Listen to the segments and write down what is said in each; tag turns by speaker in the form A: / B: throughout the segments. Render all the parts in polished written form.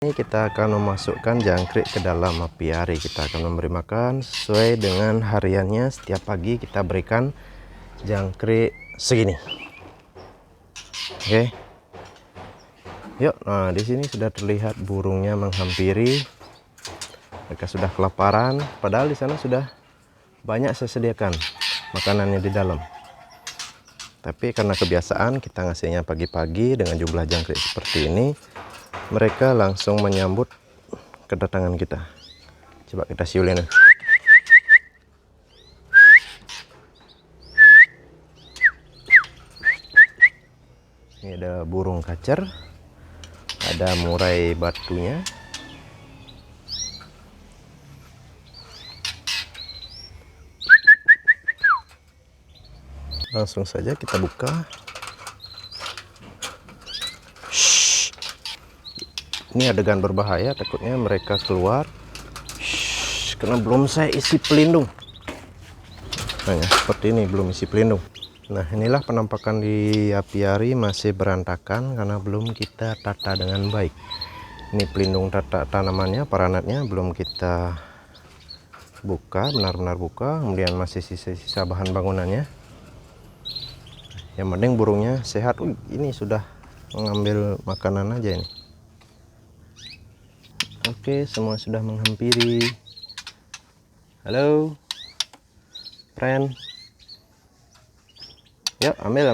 A: Ini kita akan memasukkan jangkrik ke dalam apiari. Kita akan memberi makan sesuai dengan hariannya. Setiap pagi kita berikan jangkrik segini. Oke. Yuk, nah di sini sudah terlihat burungnya menghampiri. Mereka sudah kelaparan, padahal di sana sudah banyak saya sediakan makanannya di dalam. Tapi karena kebiasaan kita ngasihnya pagi-pagi dengan jumlah jangkrik seperti ini, mereka langsung menyambut kedatangan kita. Coba kita siulin. Ini ada burung kacer, ada murai batunya. Langsung saja kita buka. Ini adegan berbahaya, takutnya mereka keluar. Karena belum saya isi pelindung. Nah, seperti ini, belum isi pelindung. Nah, inilah penampakan di apiari, masih berantakan karena belum kita tata dengan baik. Ini pelindung tanamannya, paranatnya belum kita buka, benar-benar buka. Kemudian masih sisa-sisa bahan bangunannya. Yang penting burungnya sehat. Ini sudah mengambil makanan aja ini. Oke, semua sudah menghampiri. Halo, friend. Yuk, ambil.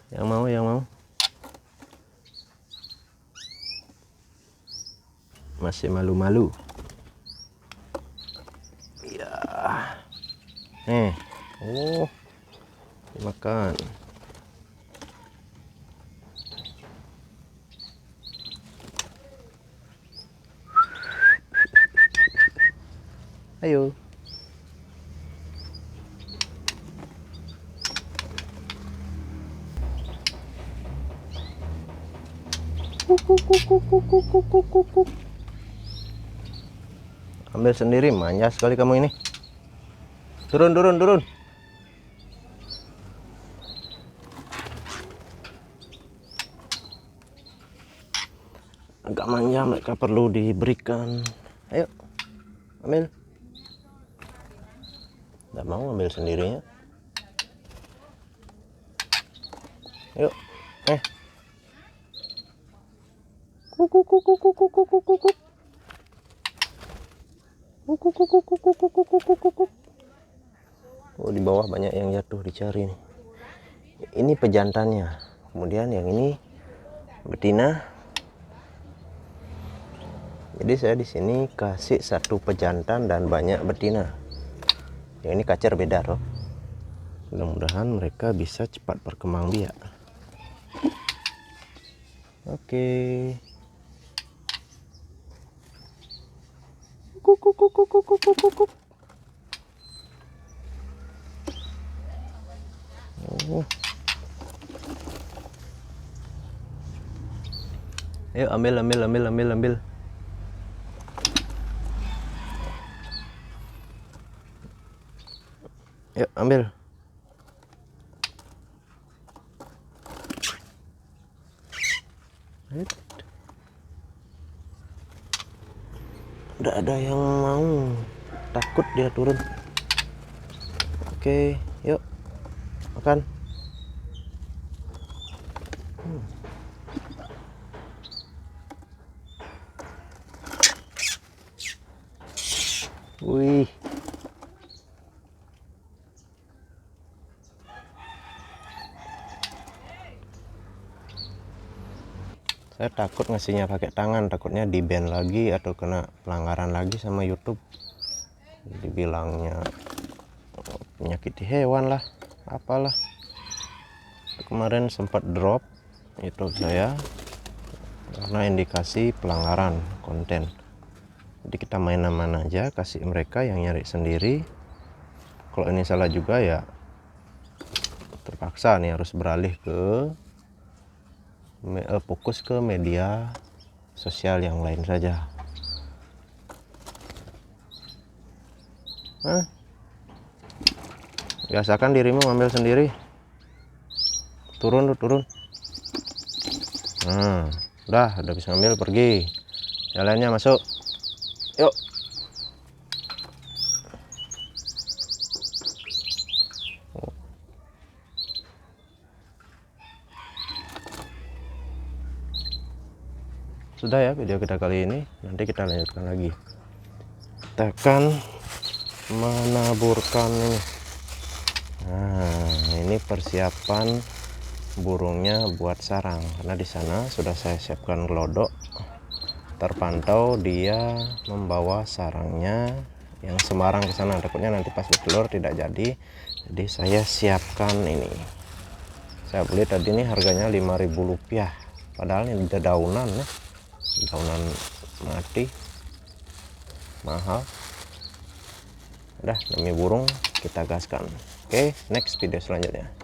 A: Yang mau. Masih malu-malu. Ya. Oh, dimakan. Ayo. Ambil sendiri, manja sekali kamu ini. Turun. Agak manja, mereka perlu diberikan. Ayo, ambil. Tidak mau ambil sendirinya. Yuk, Oh, di bawah banyak yang jatuh, dicari nih. Ini pejantannya. Kemudian yang ini betina. Jadi saya di sini kasih satu pejantan dan banyak betina. Yang ini kacer beda loh. Mudah-mudahan mereka bisa cepat berkembang biak. Oke. Ayo ambil. Yuk, ambil. Udah ada yang mau, takut dia turun. Oke, yuk makan. Wih, saya takut ngasihnya pakai tangan, takutnya di ban lagi atau kena pelanggaran lagi sama YouTube. Dibilangnya menyakiti hewan lah, apalah. Kemarin sempat drop YouTube saya karena indikasi pelanggaran konten. Jadi kita main aman aja, kasih mereka yang nyari sendiri. Kalau ini salah juga ya terpaksa nih harus beralih ke fokus ke media sosial yang lain saja. Biasakan dirimu ngambil sendiri. Turun. Udah bisa ngambil, pergi. Yang lainnya masuk. Yuk. Sudah ya video kita kali ini, nanti kita lanjutkan lagi. Kita akan menaburkan ini. Nah, ini persiapan burungnya buat sarang, karena di sana sudah saya siapkan gelodok. Terpantau dia membawa sarangnya yang Semarang ke sana, takutnya nanti pas bertelur tidak jadi. Jadi saya siapkan ini. Saya beli tadi ini harganya Rp5.000, padahal ini dedaunan ya, daunan mati, mahal. Udah, demi burung kita gaskan. Oke, next video selanjutnya.